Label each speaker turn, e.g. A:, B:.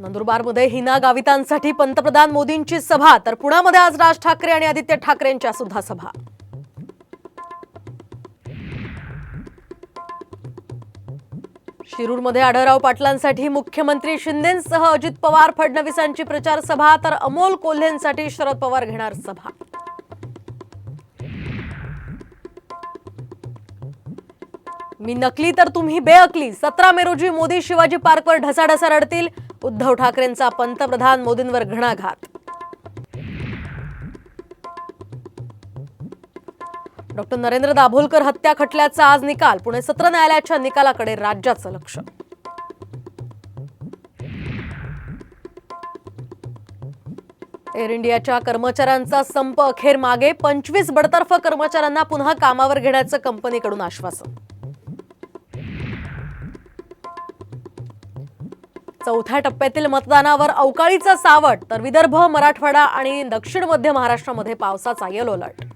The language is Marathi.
A: नंदुरबारमध्ये हिना गावितांसाठी पंतप्रधान मोदींची सभा, तर पुण्यामध्ये आज राज ठाकरे आणि आदित्य ठाकरेंच्या सुद्धा सभा. शिरूरमध्ये आढळराव पाटलांसाठी मुख्यमंत्री शिंदेंसह अजित पवार फडणवीसांची प्रचार सभा, तर अमोल कोल्हेंसाठी शरद पवार घेणार सभा. मी नकली तर तुम्ही बेअकली, 17 मे रोजी मोदी शिवाजी पार्कवर ढसाढसा रडतील, उद्धव ठाकरेंचा पंतप्रधान मोदींवर घणाघात. डॉक्टर नरेंद्र दाभोलकर हत्या खटल्याचा आज निकाल, पुणे सत्र न्यायालयाच्या निकालाकडे राज्याचं लक्ष. एअर इंडियाच्या कर्मचाऱ्यांचा संप अखेर मागे, 25 बडतर्फ कर्मचाऱ्यांना पुन्हा कामावर घेण्याचं कंपनीकडून आश्वासन. चौथ्या टप्प्यातील मतदानावर अवकाळीचं सावट, तर विदर्भ, मराठवाडा आणि दक्षिण मध्य महाराष्ट्रामध्ये पावसाचा येलो अलर्ट.